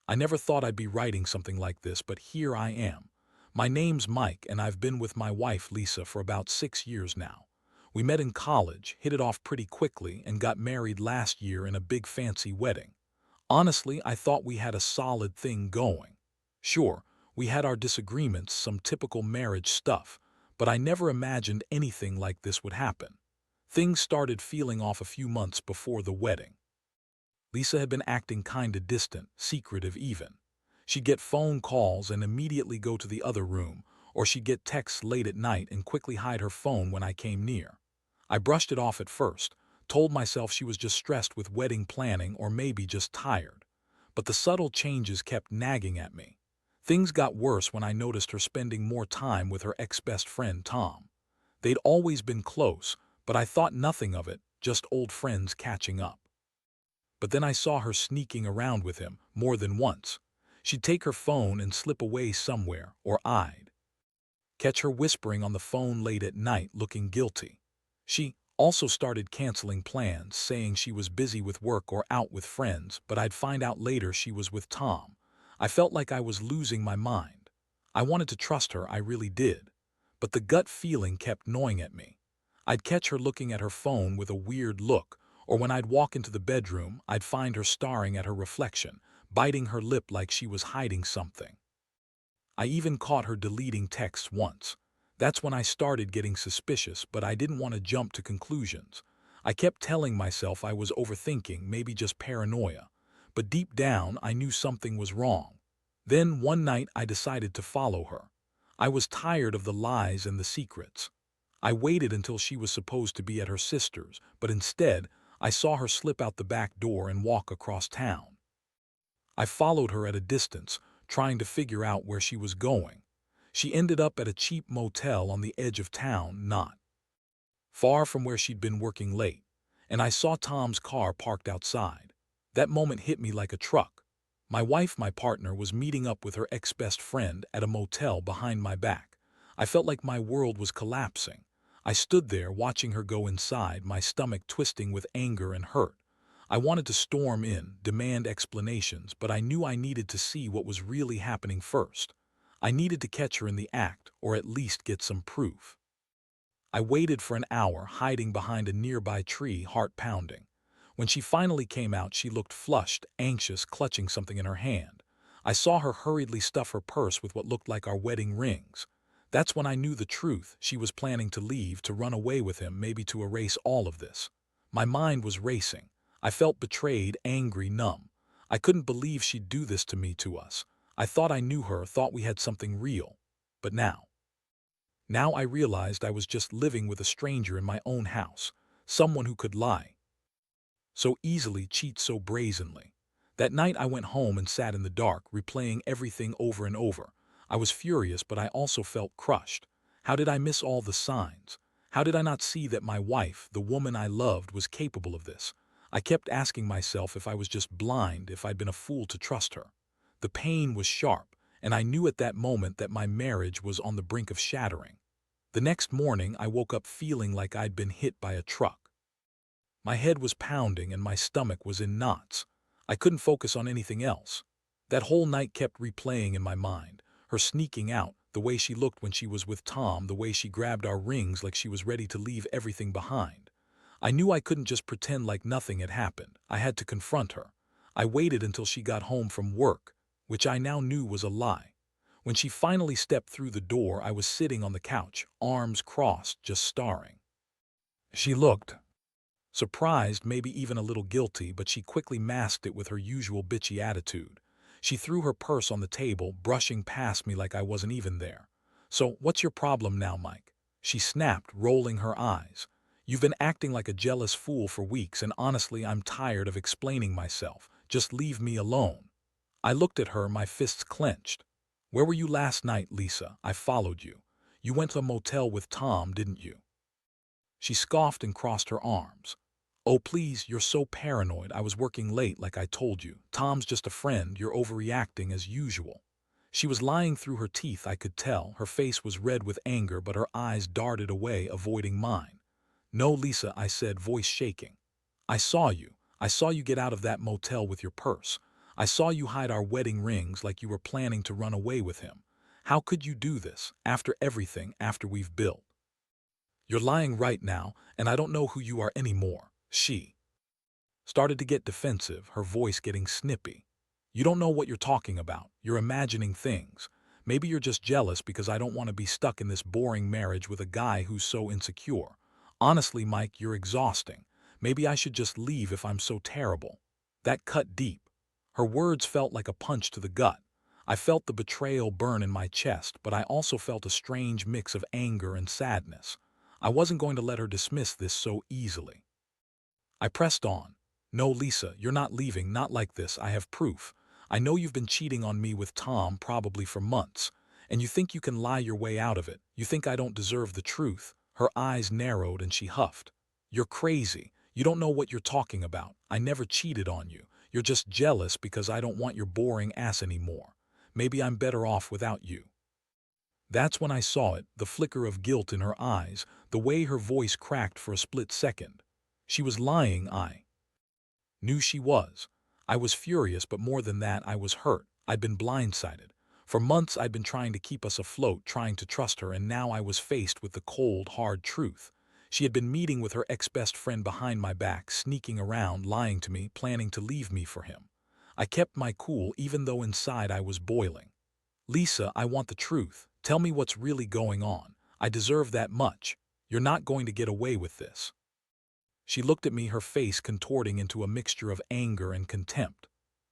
I never thought I'd be writing something like this, but here I am. My name's Mike, and I've been with my wife, Lisa, for about 6 years now. We met in college, hit it off pretty quickly, and got married last year in a big fancy wedding. Honestly, I thought we had a solid thing going. Sure, we had our disagreements, some typical marriage stuff, but I never imagined anything like this would happen. Things started feeling off a few months before the wedding. Lisa had been acting kinda distant, secretive even. She'd get phone calls and immediately go to the other room, or she'd get texts late at night and quickly hide her phone when I came near. I brushed it off at first, told myself she was just stressed with wedding planning or maybe just tired. But the subtle changes kept nagging at me. Things got worse when I noticed her spending more time with her ex-best friend Tom. They'd always been close, but I thought nothing of it, just old friends catching up. But then I saw her sneaking around with him more than once. She'd take her phone and slip away somewhere, or I'd catch her whispering on the phone late at night looking guilty. She also started canceling plans, saying she was busy with work or out with friends, but I'd find out later she was with Tom. I felt like I was losing my mind. I wanted to trust her, I really did. But the gut feeling kept gnawing at me. I'd catch her looking at her phone with a weird look, or when I'd walk into the bedroom, I'd find her staring at her reflection, biting her lip like she was hiding something. I even caught her deleting texts once. That's when I started getting suspicious, but I didn't want to jump to conclusions. I kept telling myself I was overthinking, maybe just paranoia. But deep down, I knew something was wrong. Then, one night, I decided to follow her. I was tired of the lies and the secrets. I waited until she was supposed to be at her sister's, but instead, I saw her slip out the back door and walk across town. I followed her at a distance, trying to figure out where she was going. She ended up at a cheap motel on the edge of town, not far from where she'd been working late, and I saw Tom's car parked outside. That moment hit me like a truck. My wife, my partner, was meeting up with her ex-best friend at a motel behind my back. I felt like my world was collapsing. I stood there watching her go inside, my stomach twisting with anger and hurt. I wanted to storm in, demand explanations, but I knew I needed to see what was really happening first. I needed to catch her in the act, or at least get some proof. I waited for an hour, hiding behind a nearby tree, heart pounding. When she finally came out, she looked flushed, anxious, clutching something in her hand. I saw her hurriedly stuff her purse with what looked like our wedding rings. That's when I knew the truth. She was planning to leave, to run away with him, maybe to erase all of this. My mind was racing. I felt betrayed, angry, numb. I couldn't believe she'd do this to me, to us. I thought I knew her, thought we had something real. But now I realized I was just living with a stranger in my own house, someone who could lie so easily, cheat so brazenly. That night I went home and sat in the dark, replaying everything over and over. I was furious, but I also felt crushed. How did I miss all the signs? How did I not see that my wife, the woman I loved, was capable of this? I kept asking myself if I was just blind, if I'd been a fool to trust her. The pain was sharp, and I knew at that moment that my marriage was on the brink of shattering. The next morning, I woke up feeling like I'd been hit by a truck. My head was pounding and my stomach was in knots. I couldn't focus on anything else. That whole night kept replaying in my mind. Her sneaking out, the way she looked when she was with Tom, the way she grabbed our rings like she was ready to leave everything behind. I knew I couldn't just pretend like nothing had happened. I had to confront her. I waited until she got home from work, which I now knew was a lie. When she finally stepped through the door, I was sitting on the couch, arms crossed, just staring. She looked surprised, maybe even a little guilty, but she quickly masked it with her usual bitchy attitude. She threw her purse on the table, brushing past me like I wasn't even there. "So, what's your problem now, Mike?" she snapped, rolling her eyes. "You've been acting like a jealous fool for weeks, and honestly, I'm tired of explaining myself. Just leave me alone." I looked at her, my fists clenched. "Where were you last night, Lisa? I followed you. You went to a motel with Tom, didn't you?" She scoffed and crossed her arms. "Oh, please, you're so paranoid. I was working late, like I told you. Tom's just a friend. You're overreacting as usual." She was lying through her teeth, I could tell. Her face was red with anger, but her eyes darted away, avoiding mine. "No, Lisa," I said, voice shaking. I saw you. I saw you get out of that motel with your purse. I saw you hide our wedding rings like you were planning to run away with him. How could you do this, after everything, after we've built? You're lying right now, and I don't know who you are anymore. She started to get defensive, her voice getting snippy. You don't know what you're talking about. You're imagining things. Maybe you're just jealous because I don't want to be stuck in this boring marriage with a guy who's so insecure. Honestly, Mike, you're exhausting. Maybe I should just leave if I'm so terrible. That cut deep. Her words felt like a punch to the gut. I felt the betrayal burn in my chest, but I also felt a strange mix of anger and sadness. I wasn't going to let her dismiss this so easily. I pressed on. No, Lisa, you're not leaving, not like this. I have proof. I know you've been cheating on me with Tom probably for months, and you think you can lie your way out of it. You think I don't deserve the truth. Her eyes narrowed and she huffed. You're crazy. You don't know what you're talking about. I never cheated on you. You're just jealous because I don't want your boring ass anymore. Maybe I'm better off without you. That's when I saw it, the flicker of guilt in her eyes, the way her voice cracked for a split second. She was lying, I knew she was. I was furious, but more than that, I was hurt. I'd been blindsided. For months I'd been trying to keep us afloat, trying to trust her, and now I was faced with the cold, hard truth. She had been meeting with her ex-best friend behind my back, sneaking around, lying to me, planning to leave me for him. I kept my cool even though inside I was boiling. Lisa, I want the truth. Tell me what's really going on. I deserve that much. You're not going to get away with this. She looked at me, her face contorting into a mixture of anger and contempt.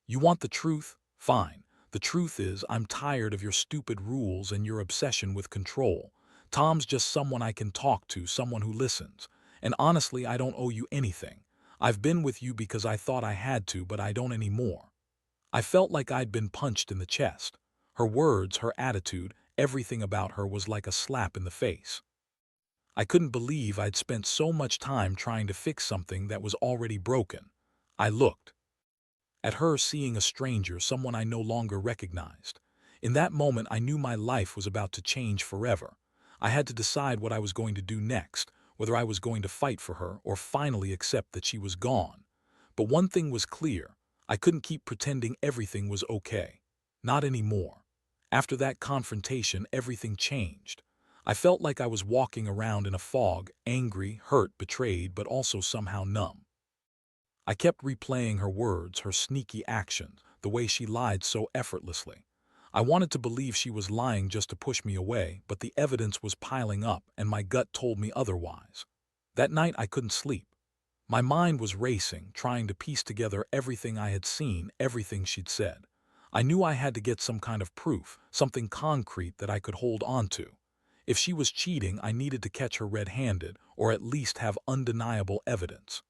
You want the truth? Fine. The truth is, I'm tired of your stupid rules and your obsession with control. Tom's just someone I can talk to, someone who listens. And honestly, I don't owe you anything. I've been with you because I thought I had to, but I don't anymore. I felt like I'd been punched in the chest. Her words, her attitude, everything about her was like a slap in the face. I couldn't believe I'd spent so much time trying to fix something that was already broken. I looked at her, seeing a stranger, someone I no longer recognized. In that moment, I knew my life was about to change forever. I had to decide what I was going to do next, whether I was going to fight for her or finally accept that she was gone. But one thing was clear. I couldn't keep pretending everything was okay. Not anymore. After that confrontation, everything changed. I felt like I was walking around in a fog, angry, hurt, betrayed, but also somehow numb. I kept replaying her words, her sneaky actions, the way she lied so effortlessly. I wanted to believe she was lying just to push me away, but the evidence was piling up and my gut told me otherwise. That night I couldn't sleep. My mind was racing, trying to piece together everything I had seen, everything she'd said. I knew I had to get some kind of proof, something concrete that I could hold on to. If she was cheating, I needed to catch her red-handed, or at least have undeniable evidence.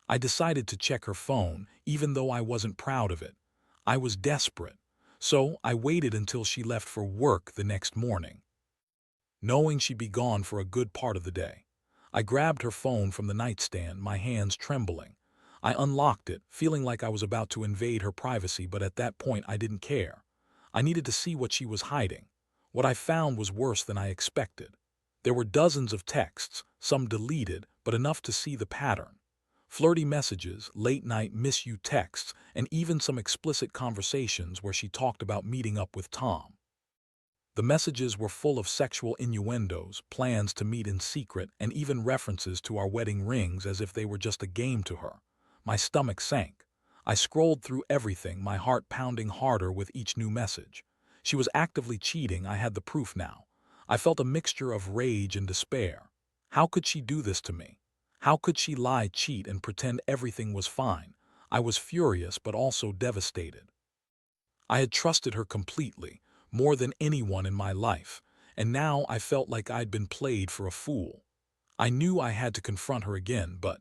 I decided to check her phone, even though I wasn't proud of it. I was desperate. So I waited until she left for work the next morning, knowing she'd be gone for a good part of the day. I grabbed her phone from the nightstand, my hands trembling. I unlocked it, feeling like I was about to invade her privacy, but at that point I didn't care. I needed to see what she was hiding. What I found was worse than I expected. There were dozens of texts, some deleted, but enough to see the pattern. Flirty messages, late-night miss-you texts, and even some explicit conversations where she talked about meeting up with Tom. The messages were full of sexual innuendos, plans to meet in secret, and even references to our wedding rings as if they were just a game to her. My stomach sank. I scrolled through everything, my heart pounding harder with each new message. She was actively cheating, I had the proof now. I felt a mixture of rage and despair. How could she do this to me? How could she lie, cheat, and pretend everything was fine? I was furious, but also devastated. I had trusted her completely, more than anyone in my life, and now I felt like I'd been played for a fool. I knew I had to confront her again, but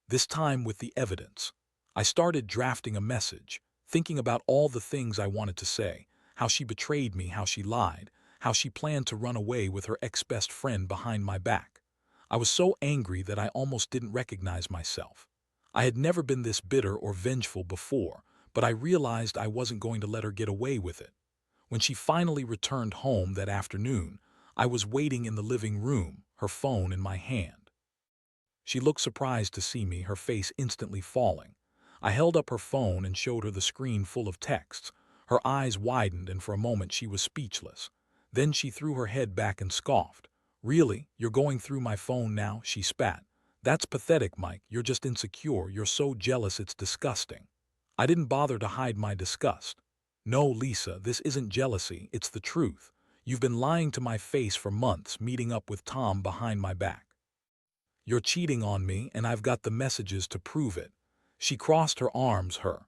this time with the evidence. I started drafting a message, thinking about all the things I wanted to say, how she betrayed me, how she lied, how she planned to run away with her ex-best friend behind my back. I was so angry that I almost didn't recognize myself. I had never been this bitter or vengeful before, but I realized I wasn't going to let her get away with it. When she finally returned home that afternoon, I was waiting in the living room, her phone in my hand. She looked surprised to see me, her face instantly falling. I held up her phone and showed her the screen full of texts. Her eyes widened, and for a moment she was speechless. Then she threw her head back and scoffed. "Really? You're going through my phone now?" she spat. "That's pathetic, Mike. You're just insecure. You're so jealous it's disgusting." I didn't bother to hide my disgust. "No, Lisa, this isn't jealousy. It's the truth. You've been lying to my face for months, meeting up with Tom behind my back. You're cheating on me, and I've got the messages to prove it." She crossed her arms, her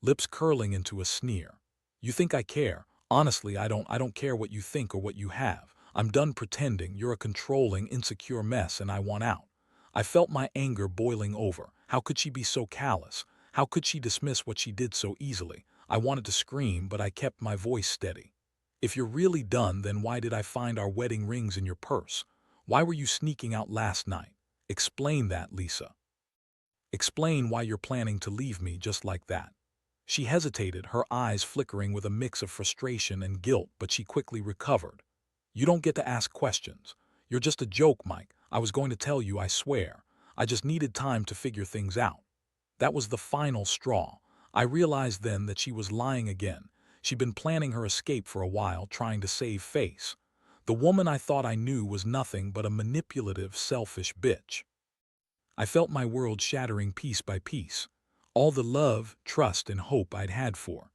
lips curling into a sneer. "You think I care? Honestly, I don't. I don't care what you think or what you have. I'm done pretending. You're a controlling, insecure mess, and I want out." I felt my anger boiling over. How could she be so callous? How could she dismiss what she did so easily? I wanted to scream, but I kept my voice steady. "If you're really done, then why did I find our wedding rings in your purse? Why were you sneaking out last night? Explain that, Lisa. Explain why you're planning to leave me just like that." She hesitated, her eyes flickering with a mix of frustration and guilt, but she quickly recovered. "You don't get to ask questions. You're just a joke, Mike. I was going to tell you, I swear. I just needed time to figure things out." That was the final straw. I realized then that she was lying again. She'd been planning her escape for a while, trying to save face. The woman I thought I knew was nothing but a manipulative, selfish bitch. I felt my world shattering piece by piece. All the love, trust, and hope I'd had for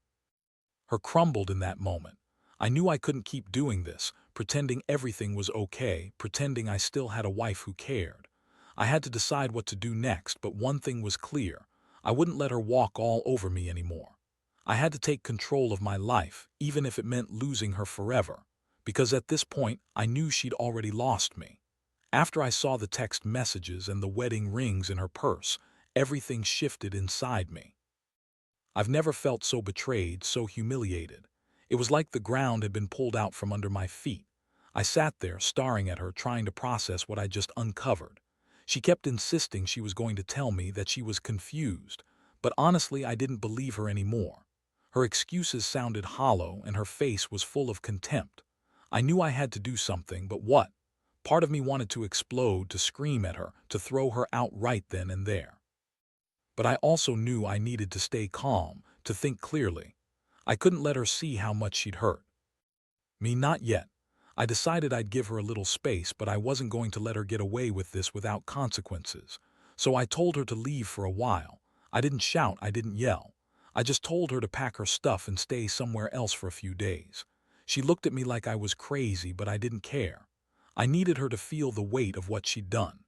her crumbled in that moment. I knew I couldn't keep doing this, pretending everything was okay, pretending I still had a wife who cared. I had to decide what to do next, but one thing was clear. I wouldn't let her walk all over me anymore. I had to take control of my life, even if it meant losing her forever, because at this point I knew she'd already lost me. After I saw the text messages and the wedding rings in her purse, everything shifted inside me. I've never felt so betrayed, so humiliated. It was like the ground had been pulled out from under my feet. I sat there, staring at her, trying to process what I just uncovered. She kept insisting she was going to tell me, that she was confused, but honestly I didn't believe her anymore. Her excuses sounded hollow, and her face was full of contempt. I knew I had to do something, but what? Part of me wanted to explode, to scream at her, to throw her out right then and there. But I also knew I needed to stay calm, to think clearly. I couldn't let her see how much she'd hurt me, not yet. I decided I'd give her a little space, but I wasn't going to let her get away with this without consequences. So I told her to leave for a while. I didn't shout, I didn't yell. I just told her to pack her stuff and stay somewhere else for a few days. She looked at me like I was crazy, but I didn't care. I needed her to feel the weight of what she'd done.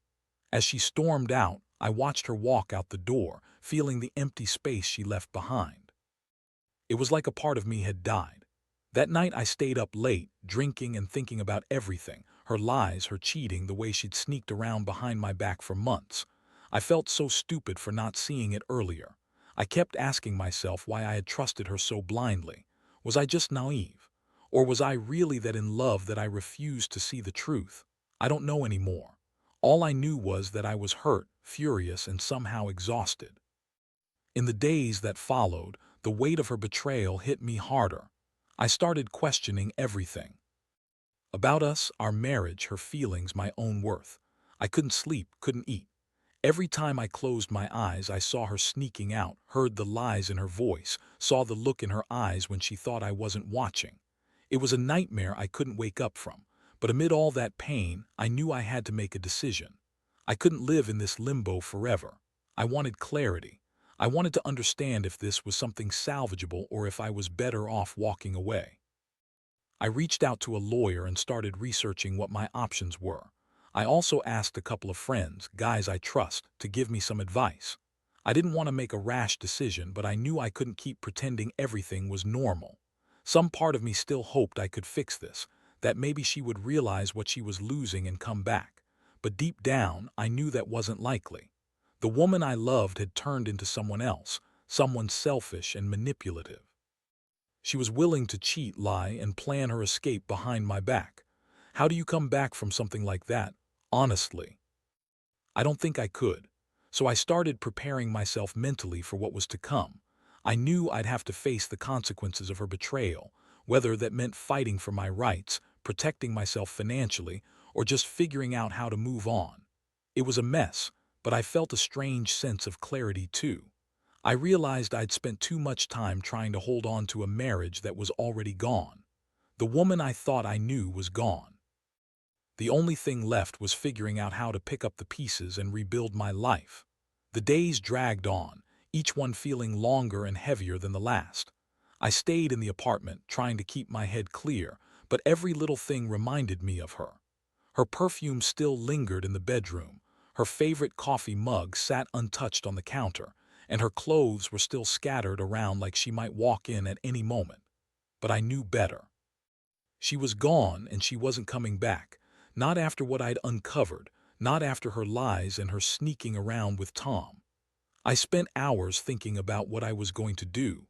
As she stormed out, I watched her walk out the door, feeling the empty space she left behind. It was like a part of me had died. That night I stayed up late, drinking and thinking about everything, her lies, her cheating, the way she'd sneaked around behind my back for months. I felt so stupid for not seeing it earlier. I kept asking myself why I had trusted her so blindly. Was I just naive? Or was I really that in love that I refused to see the truth? I don't know anymore. All I knew was that I was hurt, furious, and somehow exhausted. In the days that followed, the weight of her betrayal hit me harder. I started questioning everything. About us, our marriage, her feelings, my own worth. I couldn't sleep, couldn't eat. Every time I closed my eyes, I saw her sneaking out, heard the lies in her voice, saw the look in her eyes when she thought I wasn't watching. It was a nightmare I couldn't wake up from, but amid all that pain, I knew I had to make a decision. I couldn't live in this limbo forever. I wanted clarity. I wanted to understand if this was something salvageable or if I was better off walking away. I reached out to a lawyer and started researching what my options were. I also asked a couple of friends, guys I trust, to give me some advice. I didn't want to make a rash decision, but I knew I couldn't keep pretending everything was normal. Some part of me still hoped I could fix this, that maybe she would realize what she was losing and come back. But deep down, I knew that wasn't likely. The woman I loved had turned into someone else, someone selfish and manipulative. She was willing to cheat, lie, and plan her escape behind my back. How do you come back from something like that? Honestly, I don't think I could. So I started preparing myself mentally for what was to come. I knew I'd have to face the consequences of her betrayal, whether that meant fighting for my rights, protecting myself financially, or just figuring out how to move on. It was a mess, but I felt a strange sense of clarity too. I realized I'd spent too much time trying to hold on to a marriage that was already gone. The woman I thought I knew was gone. The only thing left was figuring out how to pick up the pieces and rebuild my life. The days dragged on, each one feeling longer and heavier than the last. I stayed in the apartment, trying to keep my head clear, but every little thing reminded me of her. Her perfume still lingered in the bedroom, her favorite coffee mug sat untouched on the counter, and her clothes were still scattered around like she might walk in at any moment. But I knew better. She was gone and she wasn't coming back, not after what I'd uncovered, not after her lies and her sneaking around with Tom. I spent hours thinking about what I was going to do.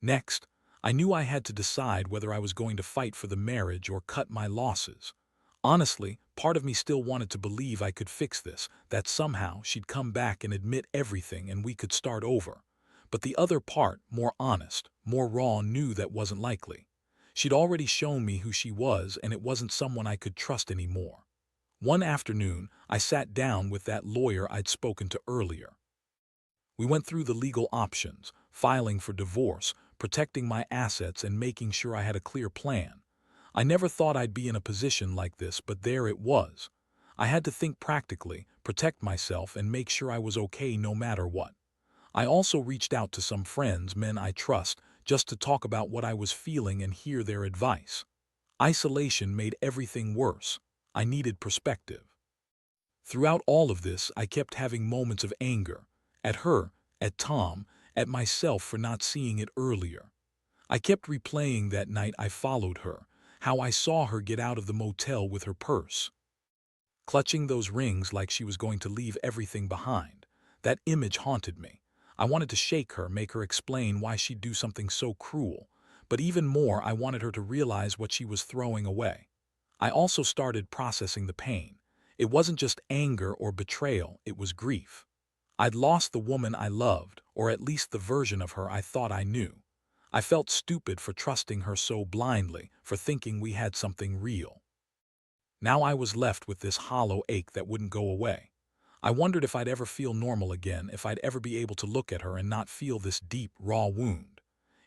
Next, I knew I had to decide whether I was going to fight for the marriage or cut my losses. Honestly, part of me still wanted to believe I could fix this, that somehow she'd come back and admit everything and we could start over. But the other part, more honest, more raw, knew that wasn't likely. She'd already shown me who she was, and it wasn't someone I could trust anymore. One afternoon, I sat down with that lawyer I'd spoken to earlier. We went through the legal options, filing for divorce, protecting my assets, and making sure I had a clear plan. I never thought I'd be in a position like this, but there it was. I had to think practically, protect myself, and make sure I was okay no matter what. I also reached out to some friends, men I trust, just to talk about what I was feeling and hear their advice. Isolation made everything worse. I needed perspective. Throughout all of this, I kept having moments of anger. At her, at Tom, at myself for not seeing it earlier. I kept replaying that night I followed her, how I saw her get out of the motel with her purse, clutching those rings like she was going to leave everything behind. That image haunted me. I wanted to shake her, make her explain why she'd do something so cruel. But even more, I wanted her to realize what she was throwing away. I also started processing the pain. It wasn't just anger or betrayal, it was grief. I'd lost the woman I loved, or at least the version of her I thought I knew. I felt stupid for trusting her so blindly, for thinking we had something real. Now I was left with this hollow ache that wouldn't go away. I wondered if I'd ever feel normal again, if I'd ever be able to look at her and not feel this deep, raw wound.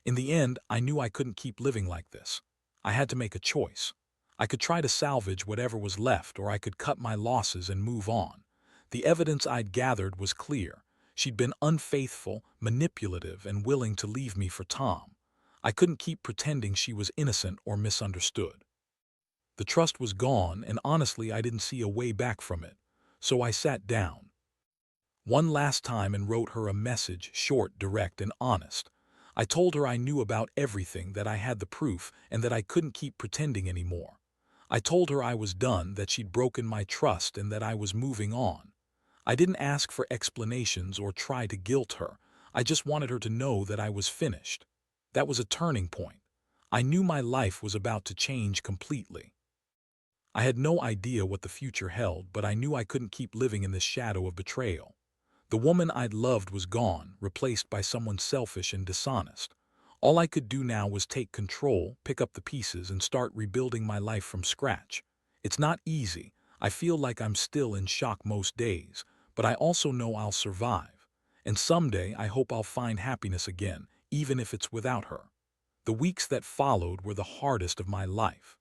In the end, I knew I couldn't keep living like this. I had to make a choice. I could try to salvage whatever was left, or I could cut my losses and move on. The evidence I'd gathered was clear. She'd been unfaithful, manipulative, and willing to leave me for Tom. I couldn't keep pretending she was innocent or misunderstood. The trust was gone, and honestly, I didn't see a way back from it. So I sat down one last time and wrote her a message, short, direct, and honest. I told her I knew about everything, that I had the proof, and that I couldn't keep pretending anymore. I told her I was done, that she'd broken my trust, and that I was moving on. I didn't ask for explanations or try to guilt her. I just wanted her to know that I was finished. That was a turning point. I knew my life was about to change completely. I had no idea what the future held, but I knew I couldn't keep living in this shadow of betrayal. The woman I'd loved was gone, replaced by someone selfish and dishonest. All I could do now was take control, pick up the pieces, and start rebuilding my life from scratch. It's not easy. I feel like I'm still in shock most days, but I also know I'll survive. And someday I hope I'll find happiness again, even if it's without her. The weeks that followed were the hardest of my life.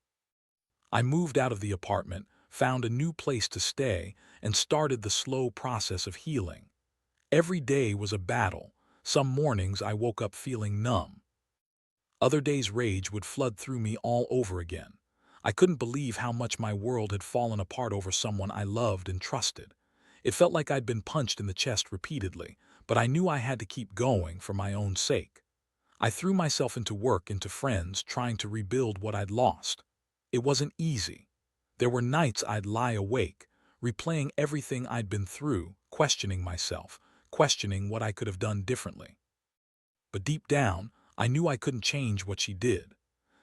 I moved out of the apartment, found a new place to stay, and started the slow process of healing. Every day was a battle. Some mornings I woke up feeling numb. Other days rage would flood through me all over again. I couldn't believe how much my world had fallen apart over someone I loved and trusted. It felt like I'd been punched in the chest repeatedly, but I knew I had to keep going for my own sake. I threw myself into work, into friends, trying to rebuild what I'd lost. It wasn't easy. There were nights I'd lie awake, replaying everything I'd been through, questioning myself, questioning what I could have done differently. But deep down, I knew I couldn't change what she did.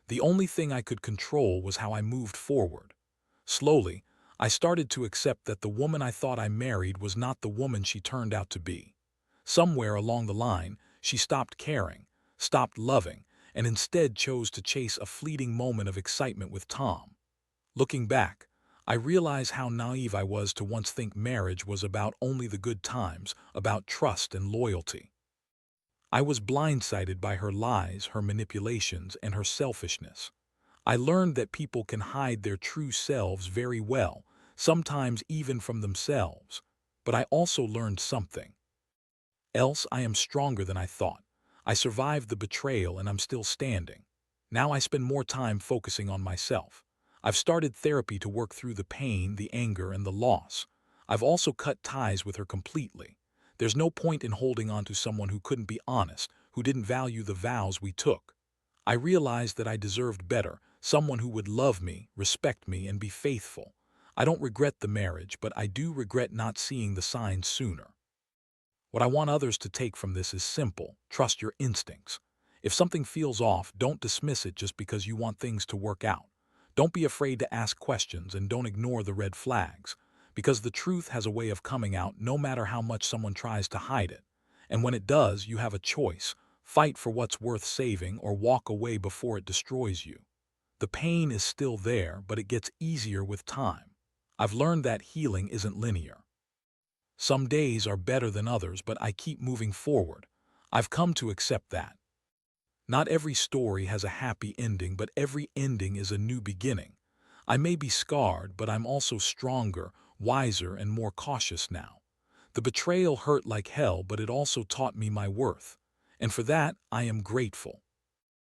The only thing I could control was how I moved forward. Slowly, I started to accept that the woman I thought I married was not the woman she turned out to be. Somewhere along the line, she stopped caring, stopped loving, and instead chose to chase a fleeting moment of excitement with Tom. Looking back, I realize how naive I was to once think marriage was about only the good times, about trust and loyalty. I was blindsided by her lies, her manipulations, and her selfishness. I learned that people can hide their true selves very well, sometimes even from themselves. But I also learned something else. I am stronger than I thought. I survived the betrayal and I'm still standing. Now I spend more time focusing on myself. I've started therapy to work through the pain, the anger, and the loss. I've also cut ties with her completely. There's no point in holding on to someone who couldn't be honest, who didn't value the vows we took. I realized that I deserved better, someone who would love me, respect me, and be faithful. I don't regret the marriage, but I do regret not seeing the signs sooner. What I want others to take from this is simple: trust your instincts. If something feels off, don't dismiss it just because you want things to work out. Don't be afraid to ask questions and don't ignore the red flags, because the truth has a way of coming out no matter how much someone tries to hide it. And when it does, you have a choice: fight for what's worth saving or walk away before it destroys you. The pain is still there, but it gets easier with time. I've learned that healing isn't linear. Some days are better than others, but I keep moving forward. I've come to accept that. Not every story has a happy ending, but every ending is a new beginning. I may be scarred, but I'm also stronger, wiser, and more cautious now. The betrayal hurt like hell, but it also taught me my worth. And for that, I am grateful.